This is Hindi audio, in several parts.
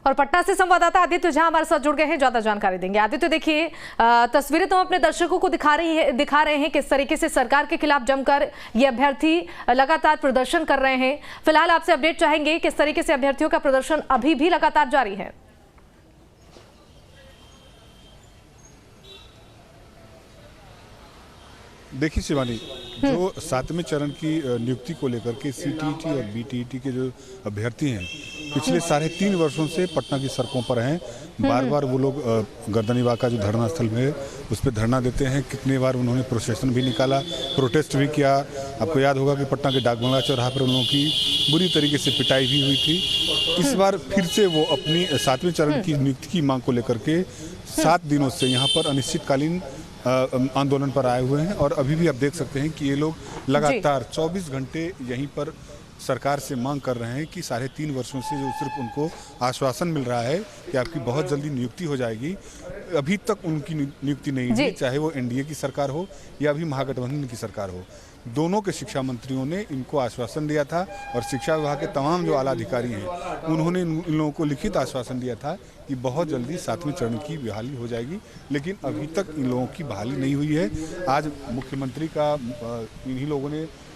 और पटना से संवाददाता आदित्य झा हमारे साथ जुड़ गए हैं, ज्यादा जानकारी देंगे। आदित्य, देखिए तस्वीरें तो अपने दर्शकों को दिखा रहे हैं किस तरीके से सरकार के खिलाफ जमकर ये अभ्यर्थी लगातार प्रदर्शन कर रहे हैं। फिलहाल आपसे अपडेट चाहेंगे, किस तरीके से अभ्यर्थियों का प्रदर्शन अभी भी लगातार जारी है? देखिए शिवानी, जो 7वें चरण की नियुक्ति को लेकर के सीटीईटी और बीटीईटी के जो अभ्यर्थी हैं पिछले 3.5 वर्षों से पटना की सड़कों पर हैं। बार बार वो लोग गर्दनीबाग का जो धरना स्थल है उस पर धरना देते हैं। कितने बार उन्होंने प्रोसेशन भी निकाला, प्रोटेस्ट भी किया। आपको याद होगा कि पटना के डाकबंगला चौराहा पर उन लोगों की बुरी तरीके से पिटाई भी हुई थी। इस बार फिर से वो अपनी 7वें चरण की नियुक्ति की मांग को लेकर के 7 दिनों से यहाँ पर अनिश्चितकालीन आंदोलन पर आए हुए हैं। और अभी भी आप देख सकते हैं कि ये लोग लगातार 24 घंटे यहीं पर सरकार से मांग कर रहे हैं कि 3.5 वर्षों से जो सिर्फ उनको आश्वासन मिल रहा है कि आपकी बहुत जल्दी नियुक्ति हो जाएगी, अभी तक उनकी नियुक्ति नहीं हुई। चाहे वो एनडीए की सरकार हो या अभी महागठबंधन की सरकार हो, दोनों के शिक्षा मंत्रियों ने इनको आश्वासन दिया था। और शिक्षा विभाग के तमाम जो आला अधिकारी हैं उन्होंने इन लोगों को लिखित आश्वासन दिया था कि बहुत जल्दी 7वें चरण की बहाली हो जाएगी, लेकिन अभी तक इन लोगों की बहाली नहीं हुई है। आज मुख्यमंत्री का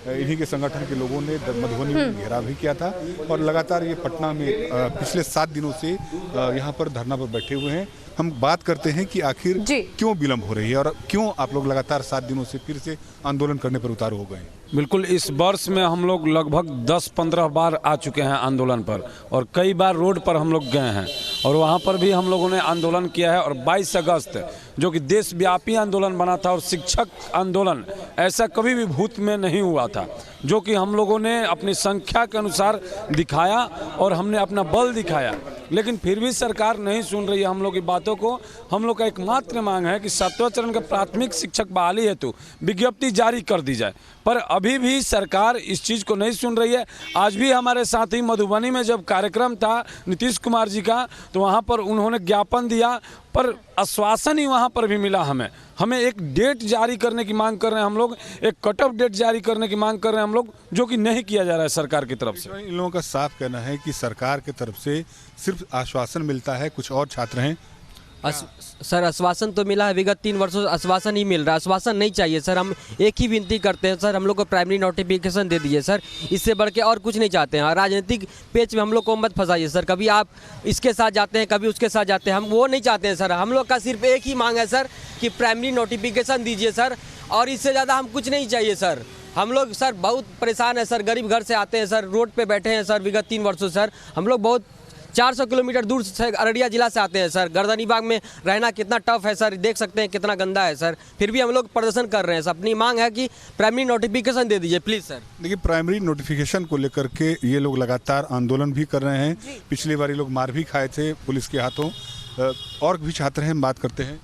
इन्हीं के संगठन के लोगों ने मधुबनी में घेराव भी किया था और लगातार ये पटना में पिछले 7 दिनों से यहाँ पर धरना पर बैठे हुए हैं। हम बात करते हैं कि आखिर क्यों विलंब हो रही है और क्यों आप लोग लगातार 7 दिनों से फिर से आंदोलन करने पर उतारू हो गए हैं। बिल्कुल, इस वर्ष में हम लोग लगभग 10-15 बार आ चुके हैं आंदोलन पर और कई बार रोड पर हम लोग गए हैं और वहाँ पर भी हम लोगों ने आंदोलन किया है। और 22 अगस्त जो कि देशव्यापी आंदोलन बना था और शिक्षक आंदोलन ऐसा कभी भी भूत में नहीं हुआ था, जो कि हम लोगों ने अपनी संख्या के अनुसार दिखाया और हमने अपना बल दिखाया। लेकिन फिर भी सरकार नहीं सुन रही है हम लोग की बातों को। हम लोग का एकमात्र मांग है कि 7वें चरण का प्राथमिक शिक्षक बहाली हेतु विज्ञप्ति जारी कर दी जाए, पर अभी भी सरकार इस चीज़ को नहीं सुन रही है। आज भी हमारे साथ ही मधुबनी में जब कार्यक्रम था नीतीश कुमार जी का, तो वहाँ पर उन्होंने ज्ञापन दिया, पर आश्वासन ही वहाँ पर भी मिला। हमें एक डेट जारी करने की मांग कर रहे हैं हम लोग, एक कट ऑफ डेट जारी करने की मांग कर रहे हैं हम लोग, जो कि नहीं किया जा रहा है सरकार की तरफ से। इन लोगों का साफ कहना है कि सरकार की तरफ से सिर्फ आश्वासन मिलता है। कुछ और छात्र हैं सर, आश्वासन तो मिला है, विगत 3 वर्षों से आश्वासन ही मिल रहा है। आश्वासन नहीं चाहिए सर, हम एक ही विनती करते हैं सर, हम लोग को प्राइमरी नोटिफिकेशन दे दीजिए सर, इससे बढ़ के और कुछ नहीं चाहते हैं। राजनीतिक पेच में हम लोग को मत फंसाइए सर, कभी आप इसके साथ जाते हैं कभी उसके साथ जाते हैं, हम वो नहीं चाहते हैं सर। हम लोग का सिर्फ एक ही मांग है सर कि प्राइमरी नोटिफिकेशन दीजिए सर, और इससे ज़्यादा हम कुछ नहीं चाहिए सर। हम लोग सर बहुत परेशान है सर, गरीब घर से आते हैं सर, रोड पे बैठे हैं सर विगत 3 वर्षों सर। हम लोग बहुत 400 किलोमीटर दूर से अररिया जिला से आते हैं सर। गर्दनीबाग में रहना कितना टफ है सर, देख सकते हैं कितना गंदा है सर, फिर भी हम लोग प्रदर्शन कर रहे हैं सर। अपनी मांग है कि प्राइमरी नोटिफिकेशन दे दीजिए प्लीज़ सर। देखिए, प्राइमरी नोटिफिकेशन को लेकर के ये लोग लगातार आंदोलन भी कर रहे हैं। पिछली बार ये लोग मार भी खाए थे पुलिस के हाथों। और भी छात्र हैं, बात करते हैं।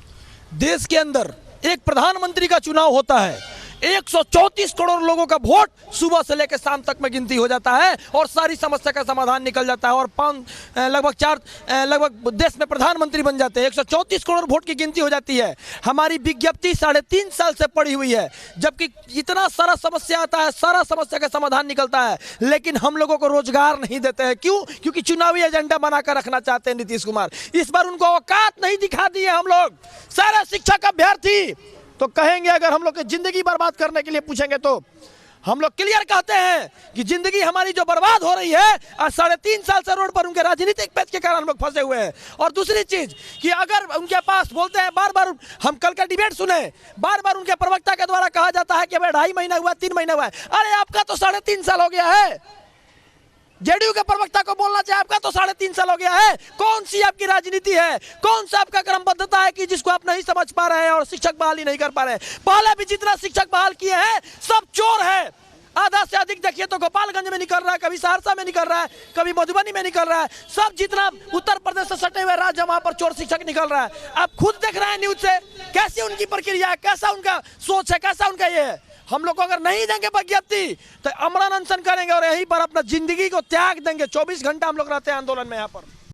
देश के अंदर एक प्रधानमंत्री का चुनाव होता है, 134 करोड़ लोगों का वोट सुबह से लेकर शाम तक में गिनती हो जाता है और सारी समस्या का समाधान निकल जाता है और लगभग देश में प्रधानमंत्री बन जाते हैं। 134 करोड़ वोट की गिनती हो जाती है। हमारी विज्ञप्ति 3.5 साल से पड़ी हुई है, जबकि इतना सारा समस्या आता है, सारा समस्या का समाधान निकलता है, लेकिन हम लोगों को रोजगार नहीं देते हैं। क्यों? क्योंकि चुनावी एजेंडा बनाकर रखना चाहते हैं नीतीश कुमार। इस बार उनको औकात नहीं दिखा दिए हम लोग। सारे शिक्षक अभ्यर्थी तो कहेंगे, अगर हम लोग की जिंदगी बर्बाद करने के लिए पूछेंगे तो हम लोग क्लियर कहते हैं कि जिंदगी हमारी जो बर्बाद हो रही है, आज 3.5 साल से रोड पर उनके राजनीतिक पेच के कारण हम लोग फंसे हुए हैं। और दूसरी चीज कि अगर उनके पास बोलते हैं, बार बार हम कल का डिबेट सुने, बार बार उनके प्रवक्ता के द्वारा कहा जाता है कि अभी 2.5 महीना हुआ, 3 महीना हुआ है। अरे आपका तो 3.5 साल हो गया है। जेडीयू के प्रवक्ता को बोलना चाहिए, आपका तो 3.5 साल हो गया है। कौन सी आपकी राजनीति है, कौन सा आपका क्रमबद्धता है कि जिसको आप नहीं समझ पा रहे हैं और शिक्षक बहाली नहीं कर पा रहे हैं। पहले भी जितना शिक्षक बहाल किए हैं सब चोर है। आधा से अधिक देखिए तो गोपालगंज में निकल रहा है, कभी सहरसा में निकल रहा है, कभी मधुबनी में निकल रहा है। सब जितना उत्तर प्रदेश से सटे हुए राज्य वहां पर चोर शिक्षक निकल रहा है। आप खुद देख रहे हैं न्यूज से कैसी उनकी प्रक्रिया है, कैसा उनका सोच है, कैसा उनका ये है। हम लोग को अगर नहीं देंगे विज्ञप्ति तो अमरण अनशन करेंगे और यहीं पर अपना जिंदगी को त्याग देंगे। 24 घंटा हम लोग रहते हैं आंदोलन में यहाँ पर।